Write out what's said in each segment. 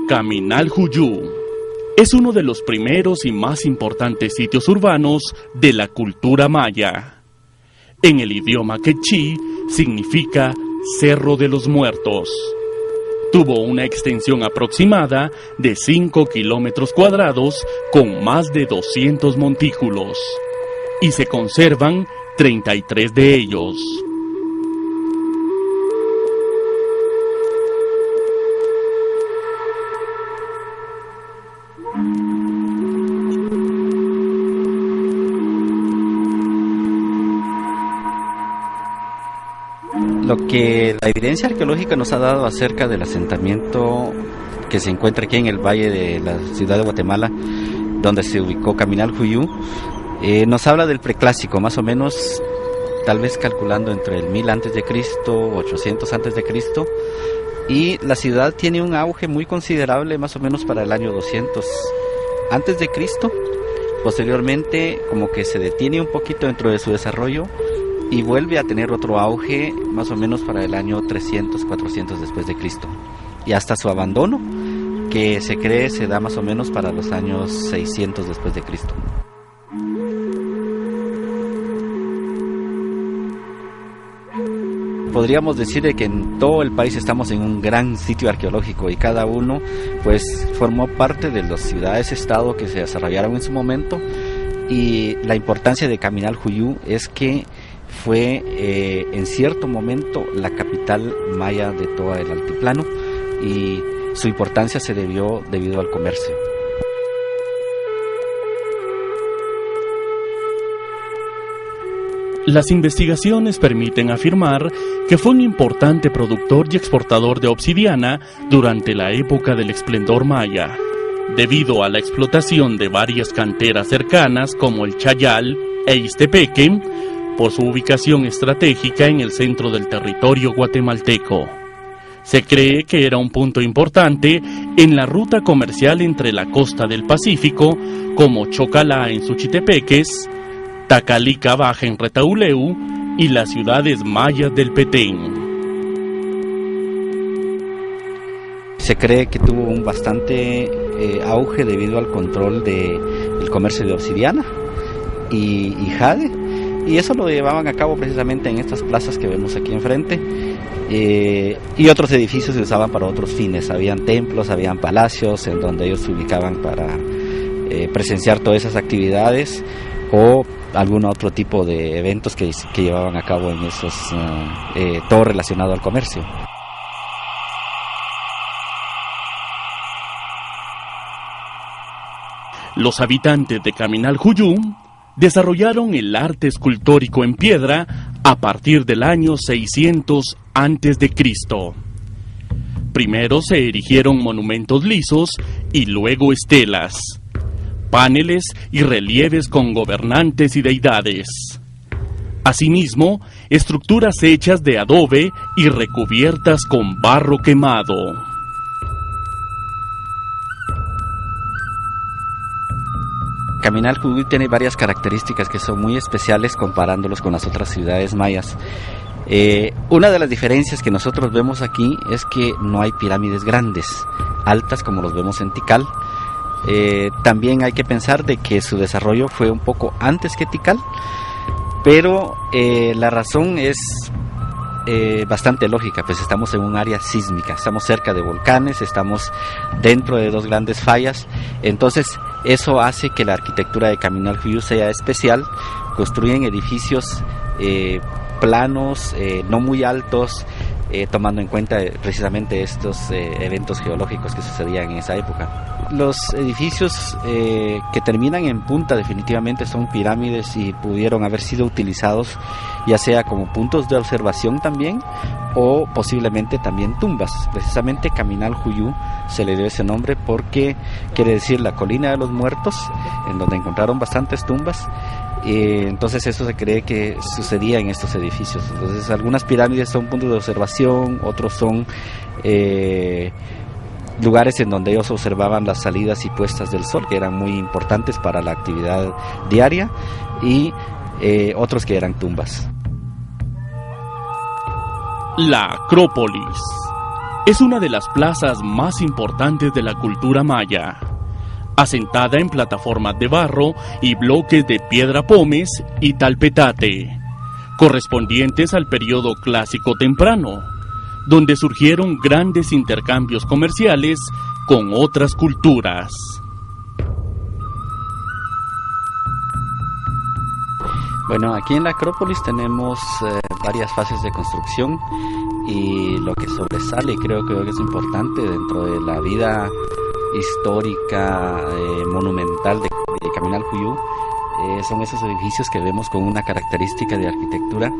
Caminal Juyú es uno de los primeros y más importantes sitios urbanos de la cultura maya. En el idioma quechí significa Cerro de los Muertos. Tuvo una extensión aproximada de 5 kilómetros cuadrados con más de 200 montículos y se conservan 33 de ellos. Lo que la evidencia arqueológica nos ha dado acerca del asentamiento que se encuentra aquí en el valle de la ciudad de Guatemala, donde se ubicó Caminal Juyú, nos habla del preclásico, más o menos, tal vez calculando entre el 1000 a.C., 800 a.C., y la ciudad tiene un auge muy considerable más o menos para el año 200 a.C. Posteriormente, como que se detiene un poquito dentro de su desarrollo y vuelve a tener otro auge más o menos para el año 300, 400 después de Cristo. Y hasta su abandono, que se cree se da más o menos para los años 600 después de Cristo. Podríamos decir de que en todo el país estamos en un gran sitio arqueológico y cada uno pues formó parte de las ciudades-estado que se desarrollaron en su momento, y la importancia de Caminal Juyú es que fue en cierto momento la capital maya de todo el altiplano, y su importancia se debió debido al comercio. Las investigaciones permiten afirmar que fue un importante productor y exportador de obsidiana durante la época del esplendor maya, debido a la explotación de varias canteras cercanas como el Chayal e Ixtepeque, por su ubicación estratégica en el centro del territorio guatemalteco. Se cree que era un punto importante en la ruta comercial entre la costa del Pacífico, como Chocalá en Suchitepeques, Tacalica Baja en Retauleu y las ciudades mayas del Petén. Se cree que tuvo un bastante auge debido al control del comercio de obsidiana y jade, y eso lo llevaban a cabo precisamente en estas plazas que vemos aquí enfrente, y otros edificios se usaban para otros fines. Habían templos, habían palacios en donde ellos se ubicaban para presenciar todas esas actividades o algún otro tipo de eventos que llevaban a cabo en esos, todo relacionado al comercio. Los habitantes de Caminal Juyú desarrollaron el arte escultórico en piedra a partir del año 600 a.C. Primero se erigieron monumentos lisos y luego estelas, paneles y relieves con gobernantes y deidades. Asimismo, estructuras hechas de adobe y recubiertas con barro quemado. Caminal Juyú tiene varias características que son muy especiales comparándolos con las otras ciudades mayas. Una de las diferencias que nosotros vemos aquí es que no hay pirámides grandes, altas como los vemos en Tikal. También hay que pensar de que su desarrollo fue un poco antes que Tikal, pero la razón es bastante lógica, pues estamos en un área sísmica, estamos cerca de volcanes, estamos dentro de dos grandes fallas, entonces eso hace que la arquitectura de Caminal Juyú sea especial. Construyen edificios planos, no muy altos, tomando en cuenta precisamente estos eventos geológicos que sucedían en esa época. Los edificios que terminan en punta definitivamente son pirámides y pudieron haber sido utilizados ya sea como puntos de observación también o posiblemente también tumbas. Precisamente Caminal Juyú se le dio ese nombre porque quiere decir la colina de los muertos, en donde encontraron bastantes tumbas. Entonces eso se cree que sucedía en estos edificios. Entonces algunas pirámides son puntos de observación, otros son lugares en donde ellos observaban las salidas y puestas del sol, que eran muy importantes para la actividad diaria, y otros que eran tumbas. La Acrópolis es una de las plazas más importantes de la cultura maya, asentada en plataformas de barro y bloques de piedra pómez y talpetate, correspondientes al periodo clásico temprano, donde surgieron grandes intercambios comerciales con otras culturas. Bueno, aquí en la Acrópolis tenemos varias fases de construcción, y lo que sobresale, creo que es importante dentro de la vida histórica, monumental de Caminal Juyú, son esos edificios que vemos con una característica de arquitectura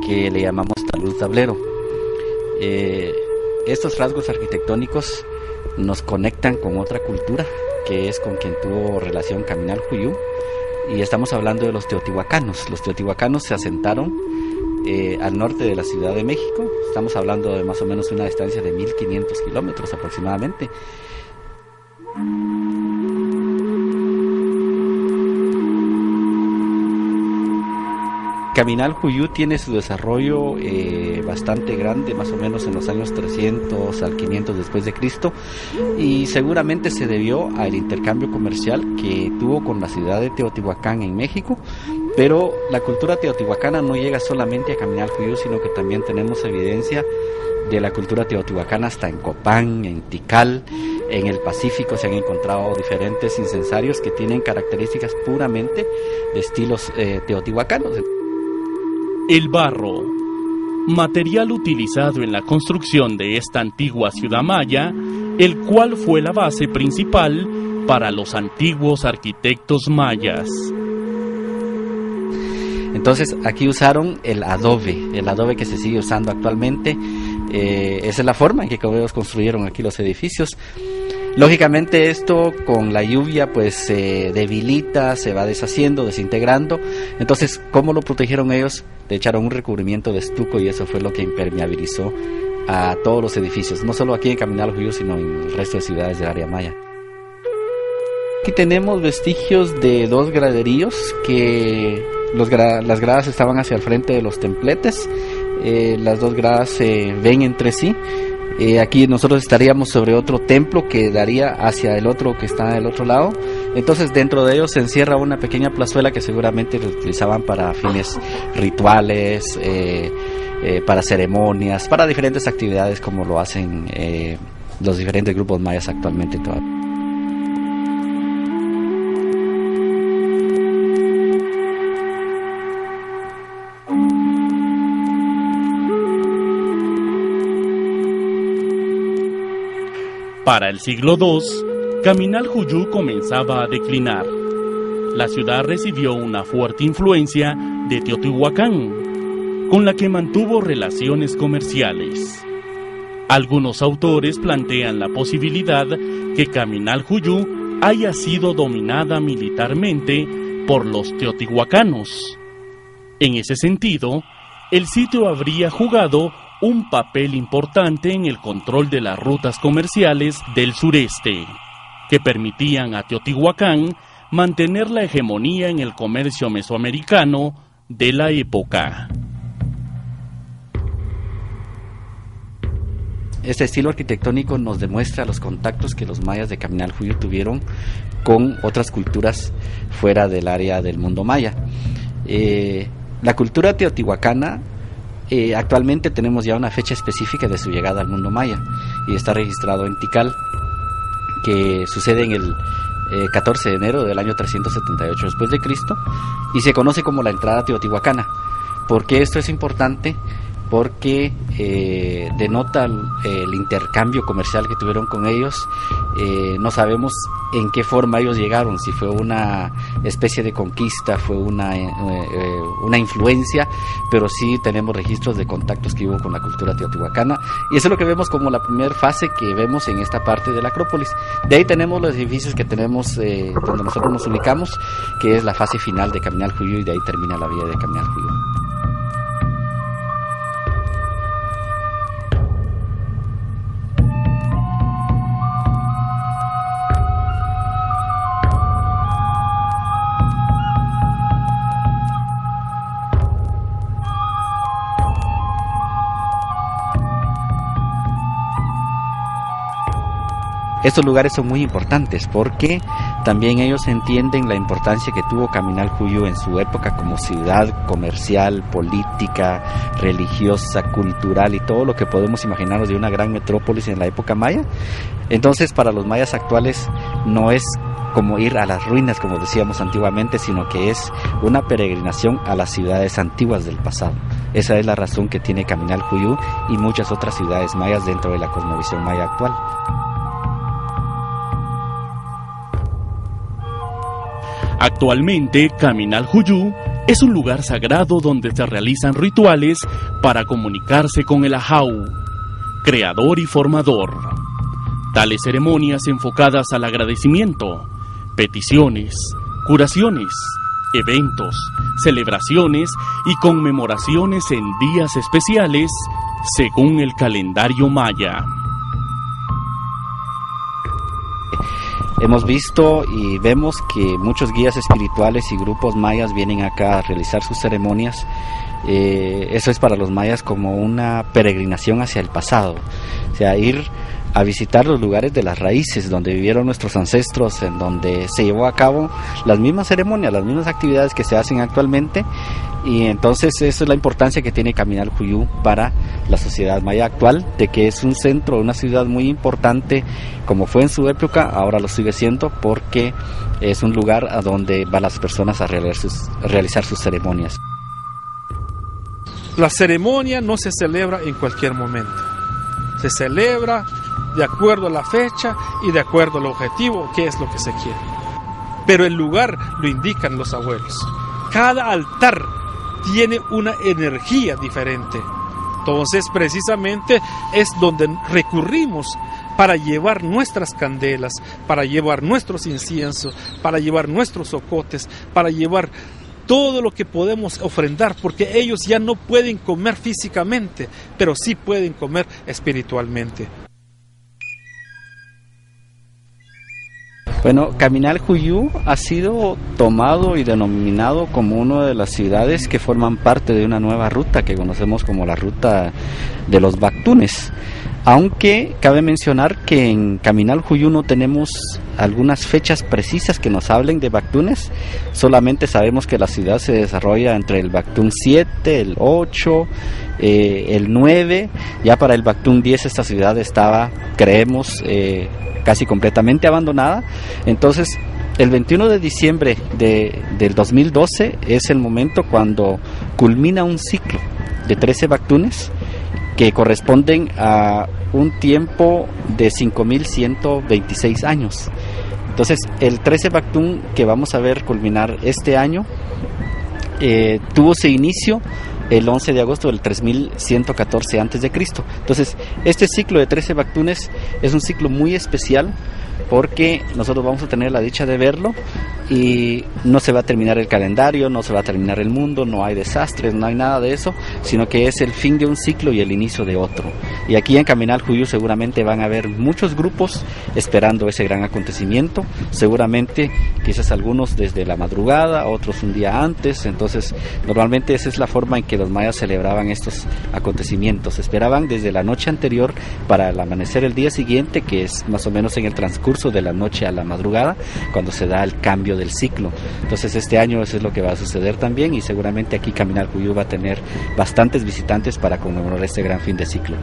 que le llamamos talud tablero. Estos rasgos arquitectónicos nos conectan con otra cultura, que es con quien tuvo relación Caminal Juyú, y estamos hablando de los teotihuacanos. Los teotihuacanos se asentaron al norte de la Ciudad de México. Estamos hablando de más o menos una distancia de 1500 kilómetros aproximadamente. Caminal Juyú tiene su desarrollo bastante grande, más o menos en los años 300 al 500 después de Cristo, y seguramente se debió al intercambio comercial que tuvo con la ciudad de Teotihuacán en México. Pero la cultura teotihuacana no llega solamente a Caminal Juyú, sino que también tenemos evidencia de la cultura teotihuacana hasta en Copán, en Tikal. En el Pacífico se han encontrado diferentes incensarios que tienen características puramente de estilos teotihuacanos. El barro, material utilizado en la construcción de esta antigua ciudad maya, el cual fue la base principal para los antiguos arquitectos mayas. Entonces aquí usaron el adobe que se sigue usando actualmente. Esa es la forma en que ellos construyeron aquí los edificios. Lógicamente esto con la lluvia pues se debilita, se va deshaciendo, desintegrando. Entonces, ¿cómo lo protegieron ellos? Le echaron un recubrimiento de estuco, y eso fue lo que impermeabilizó a todos los edificios, no solo aquí en Caminal Juyú, sino en el resto de ciudades del área maya. Aquí tenemos vestigios de dos graderíos que las gradas estaban hacia el frente de los templetes. Las dos gradas se ven entre sí. Aquí nosotros estaríamos sobre otro templo que daría hacia el otro que está del otro lado. Entonces dentro de ellos se encierra una pequeña plazuela que seguramente lo utilizaban para fines rituales, para ceremonias, para diferentes actividades como lo hacen los diferentes grupos mayas actualmente todavía. Para el siglo II, Caminal Juyú comenzaba a declinar. La ciudad recibió una fuerte influencia de Teotihuacán, con la que mantuvo relaciones comerciales. Algunos autores plantean la posibilidad que Caminal Juyú haya sido dominada militarmente por los teotihuacanos. En ese sentido, el sitio habría jugado un papel importante en el control de las rutas comerciales del sureste, que permitían a Teotihuacán mantener la hegemonía en el comercio mesoamericano de la época. Este estilo arquitectónico nos demuestra los contactos que los mayas de Caminal Juyú tuvieron con otras culturas fuera del área del mundo maya. La cultura teotihuacana, actualmente tenemos ya una fecha específica de su llegada al mundo maya, y está registrado en Tikal, que sucede en el 14 de enero del año 378 después de Cristo, y se conoce como la entrada teotihuacana. ¿Por qué esto es importante? Porque denota el intercambio comercial que tuvieron con ellos. No sabemos en qué forma ellos llegaron, si fue una especie de conquista, fue una influencia, pero sí tenemos registros de contactos que hubo con la cultura teotihuacana, y eso es lo que vemos como la primera fase que vemos en esta parte de la Acrópolis. De ahí tenemos los edificios que tenemos donde nosotros nos ubicamos, que es la fase final de Caminal Juyú, y de ahí termina la vía de Caminal Juyú. estos lugares son muy importantes porque también ellos entienden la importancia que tuvo Caminaljuyu en su época como ciudad comercial, política, religiosa, cultural y todo lo que podemos imaginarnos de una gran metrópolis en la época maya. Entonces, para los mayas actuales no es como ir a las ruinas, como decíamos antiguamente, sino que es una peregrinación a las ciudades antiguas del pasado. Esa es la razón que tiene Caminaljuyu y muchas otras ciudades mayas dentro de la cosmovisión maya actual. Actualmente, Caminaljuyu es un lugar sagrado donde se realizan rituales para comunicarse con el Ajau, creador y formador. Tales ceremonias enfocadas al agradecimiento, peticiones, curaciones, eventos, celebraciones y conmemoraciones en días especiales según el calendario maya. Hemos visto y vemos que muchos guías espirituales y grupos mayas vienen acá a realizar sus ceremonias. Eso es para los mayas como una peregrinación hacia el pasado, o sea, ir a visitar los lugares de las raíces donde vivieron nuestros ancestros, en donde se llevó a cabo las mismas ceremonias, las mismas actividades que se hacen actualmente. Y entonces esa es la importancia que tiene Caminaljuyu para la sociedad maya actual, de que es un centro, una ciudad muy importante, como fue en su época, ahora lo sigue siendo, porque es un lugar a donde van las personas a realizar sus ceremonias. La ceremonia no se celebra en cualquier momento, se celebra de acuerdo a la fecha y de acuerdo al objetivo, que es lo que se quiere. Pero el lugar lo indican los abuelos. Cada altar tiene una energía diferente. Entonces, precisamente es donde recurrimos para llevar nuestras candelas, para llevar nuestros inciensos, para llevar nuestros ocotes, para llevar todo lo que podemos ofrendar, porque ellos ya no pueden comer físicamente, pero sí pueden comer espiritualmente. Bueno, Caminaljuyu ha sido tomado y denominado como una de las ciudades que forman parte de una nueva ruta que conocemos como la ruta de los Bactunes. Aunque cabe mencionar que en Caminaljuyu no tenemos algunas fechas precisas que nos hablen de Bactunes, solamente sabemos que la ciudad se desarrolla entre el Bactún 7, el 8, el 9, ya para el Bactún 10 esta ciudad estaba, creemos, casi completamente abandonada. Entonces, el 21 de diciembre del 2012 es el momento cuando culmina un ciclo de 13 Bactunes que corresponden a un tiempo de 5.126 años. Entonces, el 13 Bactún que vamos a ver culminar este año tuvo su inicio el 11 de agosto del 3114 a.C. Entonces, este ciclo de 13 Bactunes es un ciclo muy especial porque nosotros vamos a tener la dicha de verlo y no se va a terminar el calendario, no se va a terminar el mundo, no hay desastres, no hay nada de eso, sino que es el fin de un ciclo y el inicio de otro. Y aquí en Caminaljuyu seguramente van a haber muchos grupos esperando ese gran acontecimiento, seguramente quizás algunos desde la madrugada, otros un día antes. Entonces normalmente esa es la forma en que los mayas celebraban estos acontecimientos, esperaban desde la noche anterior para el amanecer el día siguiente, que es más o menos en el transcurso de la noche a la madrugada, cuando se da el cambio del ciclo. Entonces este año eso es lo que va a suceder también, y seguramente aquí Caminaljuyu va a tener bastantes visitantes para conmemorar este gran fin de ciclo.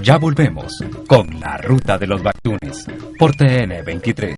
Ya volvemos con la Ruta de los Bactunes por TN 23.